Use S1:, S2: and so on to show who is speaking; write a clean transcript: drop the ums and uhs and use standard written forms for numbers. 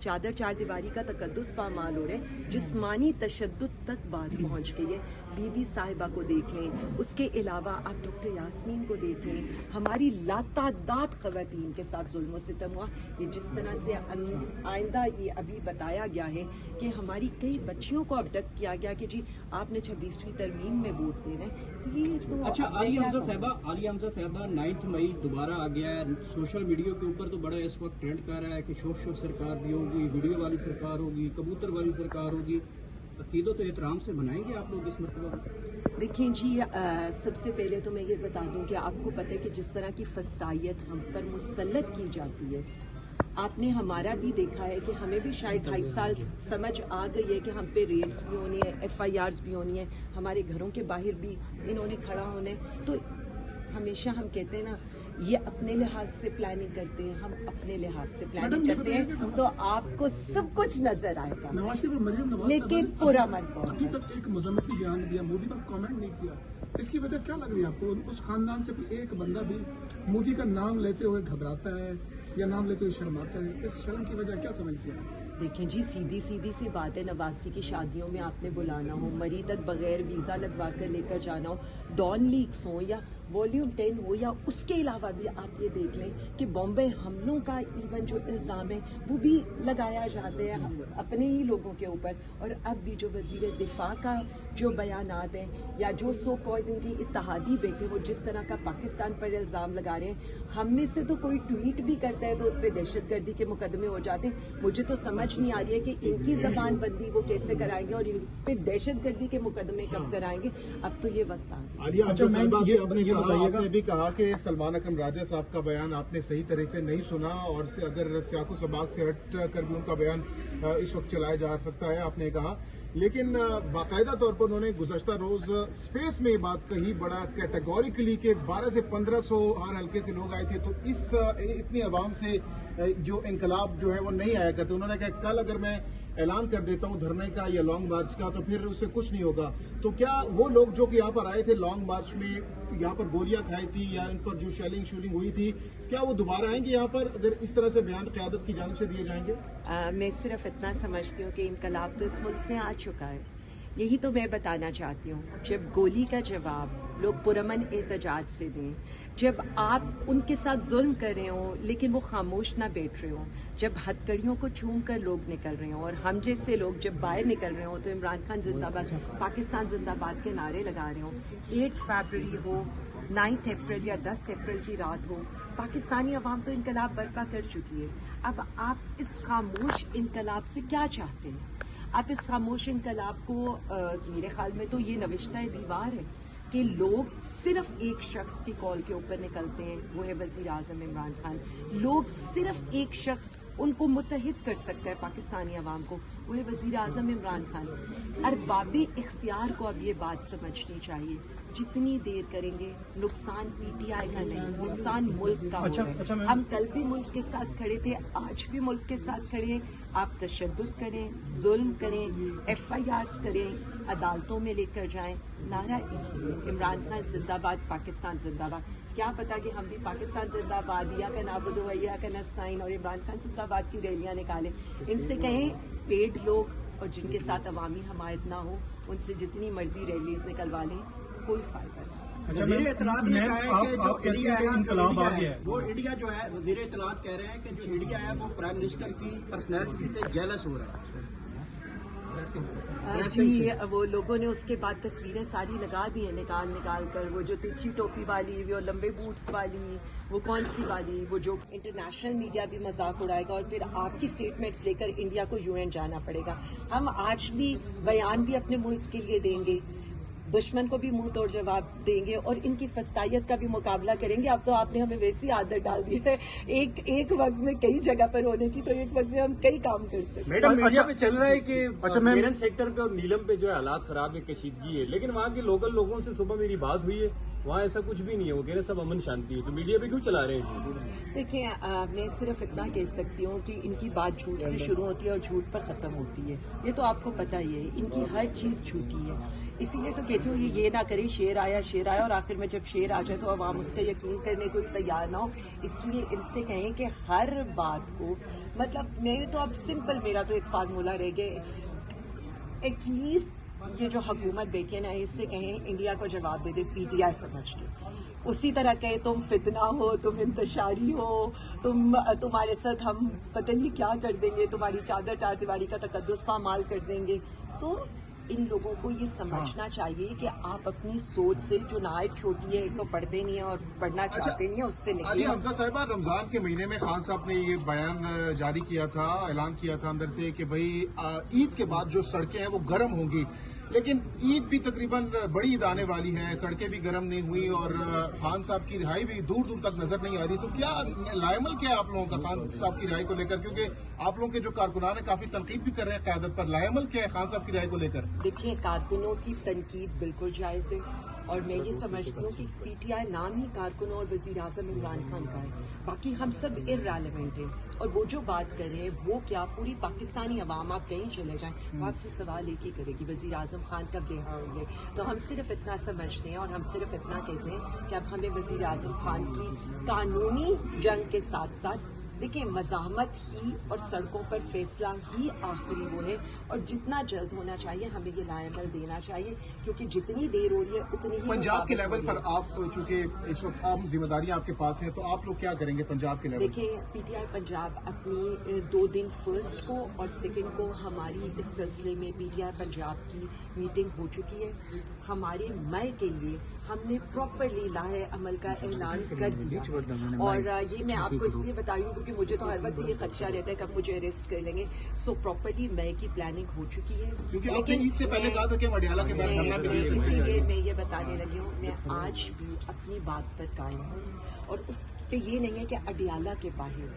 S1: चादर चार दीवारी का तकद्दुस पामाल हो रहा है, जिस्मानी तशद्दुद तक बात पहुंच गई है। बीबी साहिबा को देख लें, उसके अलावा आप डॉक्टर यास्मीन को देख लें, हमारी लातादाद खवातीन के साथ जुल्म सितम हुआ। ये जिस तरह से आइंदा ये अभी बताया गया है कि हमारी कई बच्चियों को अबडक्ट किया गया कि जी आपने 26वीं तरमीम में वोट देना है, तो ये तो
S2: अच्छा। आलिया हमजा साहबा 9 मई दोबारा आ गया है। सोशल मीडिया के ऊपर तो बड़ा इस वक्त ट्रेंड कर रहा है कि शोफ सरकार भी होगी, वीडियो वाली सरकार होगी, कबूतर वाली सरकार होगी। अकीदत तो एहतराम से बनाएंगे आप लोग इस मरतबा?
S1: देखिए जी, सबसे पहले तो मैं ये बता दूं कि आपको पता है कि जिस तरह की फस्तायत हम पर मुसल्लत की जाती है, आपने हमारा भी देखा है कि हमें भी शायद 2.5 साल समझ आ गई है कि हम पे रेड्स भी होनी है, FIRs भी होनी है, हमारे घरों के बाहर भी इन्होंने खड़ा होना है। तो हमेशा हम कहते हैं ना, ये अपने लिहाज से प्लानिंग करते हैं, हम अपने लिहाज से प्लानिंग करते हैं, तो आपको सब कुछ नजर आएगा, लेकिन पूरा मत बोलो।
S3: अभी तक एक मजम्मती बयान दिया, मोदी पर कमेंट नहीं किया, इसकी वजह क्या लग रही है आपको? उस खानदान से कोई एक बंदा भी मोदी का नाम लेते हुए घबराता है या नाम लेते हुए शर्माता है? इस शर्म की वजह क्या समझती है?
S1: देखें जी, सीधी सी बात है, नवासी की शादियों में आपने बुलाना हो, मरी तक बगैर वीज़ा लगवा कर लेकर जाना हो, डॉन लीक्स हो या वॉल्यूम 10 हो, या उसके अलावा भी आप ये देख लें कि बॉम्बे हमलों का इवन जो इल्ज़ाम है वो भी लगाया जाते हैं अपने ही लोगों के ऊपर। और अब भी जो वज़ीर दिफा का जो बयानात हैं या जो सो कॉल्ड इनकी इत्तेहादी बेटे वो जिस तरह का पाकिस्तान पर इल्ज़ाम लगा रहे हैं, हम में से तो कोई ट्वीट भी करता है तो उस पर दहशतगर्दी के मुकदमे हो जाते हैं। मुझे तो समझ नहीं आ रही है कि इनकी जबान बंदी वो कैसे कराएंगे और इन पे दहशतगर्दी के मुकदमे कब कराएंगे। अब तो ये वक्त आ गया।
S4: आपने भी कहा कि सलमान अकरम राजा साहब का बयान आपने सही तरह से नहीं सुना और अगर सियाको सबाक से हट कर भी उनका बयान इस वक्त चलाया जा सकता है, आपने कहा। लेकिन बाकायदा तौर पर उन्होंने गुज़श्ता रोज स्पेस में ये बात कही बड़ा कैटेगोरिकली कि 1200 से 1500 हर हल्के से लोग आए थे, तो इस इतनी आवाम से जो इनकलाब जो है वो नहीं आया करते। उन्होंने कहा कल अगर मैं ऐलान कर देता हूं धरने का या लॉन्ग मार्च का तो फिर उससे कुछ नहीं होगा। तो क्या वो लोग जो कि यहाँ पर आए थे लॉन्ग मार्च में, यहाँ पर गोलियां खाई थी या इन पर जो शूलिंग हुई थी, क्या वो दोबारा आएंगे यहाँ पर अगर इस तरह से बयान क़यादत की जानिब से दिए जाएंगे?
S1: मैं सिर्फ इतना समझती हूँ कि इनकलाब तो इस मुल्क में आ चुका है, यही तो मैं बताना चाहती हूँ। जब गोली का जवाब लोग पुरअमन एहतजाज से दें, जब आप उनके साथ जुल्म कर रहे हो लेकिन वो खामोश ना बैठ रहे हो, जब हथकड़ियों को चूम कर लोग निकल रहे हो और हम जैसे लोग जब बाहर निकल रहे हो तो इमरान खान जिंदाबाद, पाकिस्तान जिंदाबाद के नारे लगा रहे हो, 8 फरवरी हो, 9 अप्रैल या 10 अप्रैल की रात हो, पाकिस्तानी अवाम तो इनकलाब बर्पा कर चुकी है। अब आप इस खामोश इनकलाब से क्या चाहते हैं? आप इस खामोश इनकलाब को मेरे ख्याल में तो ये नविश्ता दीवार है कि लोग सिर्फ एक शख्स की कॉल के ऊपर निकलते हैं, वो है वजीर आजम इमरान खान। लोग सिर्फ एक शख्स उनको मुत्तहिद कर सकता है पाकिस्तानी अवाम को, वो है वजीर आजम इमरान खान। अरबाबे इख्तियार को अब ये बात समझनी चाहिए, जितनी देर करेंगे नुकसान PTI का नहीं, नुकसान मुल्क का होगा। हम कल भी मुल्क के साथ खड़े थे, आज भी मुल्क के साथ खड़े हैं। आप तशद्दुद करें, जुल्म करें, FIRs करें, अदालतों में लेकर जाएं, नारा एक ही है, इमरान खान जिंदाबाद, पाकिस्तान जिंदाबाद। क्या पता कि हम भी पाकिस्तान जिंदाबाद या का नाबुदो या का नस्ताइन और इमरान खान जिंदाबाद की रैलियां निकालें। इनसे कहें पेड लोग और जिनके साथ अवामी हमायत ना हो उनसे जितनी मर्जी रैलीज निकलवा लें, कोई फायदा नहीं।
S2: वज़ीर इत्तलात ने कहा है कि जो इंडिया है वो इंडिया जो है, वज़ीर इत्तलात कह रहे हैं कि जो इंडिया है वो प्राइम मिनिस्टर की पर्सनैलिटी से जेलस हो रहा है।
S1: जी, वो लोगों ने उसके बाद तस्वीरें सारी लगा दी है निकाल कर, वो जो तिरछी टोपी वाली, वो लंबे बूट्स वाली, वो कौन सी वाली, वो जो इंटरनेशनल मीडिया भी मजाक उड़ाएगा और फिर आपकी स्टेटमेंट्स लेकर इंडिया को UN जाना पड़ेगा। हम आज भी बयान भी अपने मुल्क के लिए देंगे, दुश्मन को भी मुंह तोड़ जवाब देंगे और इनकी फस्तायत का भी मुकाबला करेंगे। अब तो आपने हमें वैसी आदत डाल दी है एक वक्त में कई जगह पर होने की, तो एक वक्त में हम कई काम कर सकते हैं।
S5: मैडम, मीडिया पे चल रहा है कि मेरठ सेक्टर पे और नीलम पे जो है हालात खराब है, कशीदगी है, लेकिन वहाँ के लोकल लोगों से सुबह मेरी बात हुई है, वहाँ ऐसा कुछ भी नहीं है, वो कह रहे सब अमन शांति है, तो मीडिया पे क्यों चला रहे हैं?
S1: देखिए मैं सिर्फ इतना कह सकती हूँ कि इनकी बात झूठ से शुरू होती है और झूठ पर खत्म होती है, ये तो आपको पता ही है, इनकी हर चीज झूठी है। इसीलिए तो कहती हूँ ये ना करे शेर आया और आखिर में जब शेर आ जाए तो अब हम उसका यकीन करने को भी तैयार ना हो। इसलिए इनसे कहें कि हर बात को मतलब मेरे तो अब सिंपल मेरा तो एक फार्मूला रह गया, एटलीस्ट ये जो हुकूमत बैठी है ना इससे कहें इंडिया को जवाब दे दे पीटीआई समझ के, उसी तरह कहे तुम फितना हो, तुम इंतशारी हो, तुम्हारे साथ हम पता नहीं क्या कर देंगे, तुम्हारी चादर चार दीवारी का तकद्दुस पामाल कर देंगे। सो इन लोगों को ये समझना चाहिए कि आप अपनी सोच से जो नायत छोटी है, एक तो पढ़ते नहीं है और पढ़ना चाहते नहीं है, उससे
S4: अली
S1: निकले।
S4: हमजा साहिबा, रमजान के महीने में खान साहब ने ये बयान जारी किया था, ऐलान किया था अंदर से कि भाई ईद के बाद जो सड़कें हैं वो गर्म होंगी, लेकिन ईद भी तकरीबन बड़ी ईद आने वाली है, सड़कें भी गर्म नहीं हुई और खान साहब की रिहाई भी दूर दूर तक नजर नहीं आ रही। तो क्या लायमल क्या है आप लोगों का खान साहब की रिहाई को लेकर, क्योंकि आप लोगों के जो कारकुनान है काफी तनकीद भी कर रहे हैं क़यादत पर, लायमल क्या है खान साहब की रिहाई को लेकर?
S1: देखिए कारकुनों की तनकीद बिल्कुल जायज़ है और मैं ये समझती हूँ कि पीटीआई नाम ही कारकुनों और वज़ीर आज़म इमरान खान का है, बाकी हम सब इर्रेलेवेंट हैं। और वो जो बात कर रहे हैं वो क्या पूरी पाकिस्तानी अवाम, आप कहीं चले जाएं वो आपसे सवाल एक ही करेगी, वज़ीर आज़म खान कब रिहा होंगे। तो हम सिर्फ इतना समझते हैं और हम सिर्फ इतना कहते हैं कि अब हमें वज़ीर आज़म खान की कानूनी जंग के साथ साथ देखिए मज़ाहमत ही और सड़कों पर फैसला ही आखिरी वो है और जितना जल्द होना चाहिए हमें ये लायमल देना चाहिए, क्योंकि जितनी देर हो रही है उतनी ही
S4: पंजाब के लेवल पर आप चूंकि इस वक्त आम जिम्मेदारियां आपके पास हैं, तो आप लोग क्या करेंगे पंजाब के लेवल?
S1: देखिए पीटीआई पंजाब अपनी 2 दिन फर्स्ट को और सेकंड को हमारी इस सिलसिले में पीटीआई पंजाब की मीटिंग हो चुकी है। हमारे मई के लिए हमने प्रॉपरली लाहे अमल का ऐलान कर दिया और ये मैं आपको इसलिए बता रही हूँ क्योंकि मुझे तो हर वक्त ये खदशा रहता है कब मुझे अरेस्ट कर लेंगे। सो प्रॉपरली मई की प्लानिंग हो चुकी है,
S4: क्योंकि आपने ईद से पहले कहा था कि हम अडियाला के बाद धरना भी दे सकते हैं।
S1: इसीलिए मैं ये बताने लगी हूँ, मैं आज भी अपनी बात पर कायम हूँ और उस पे ये नहीं है कि अडियाला के बाहर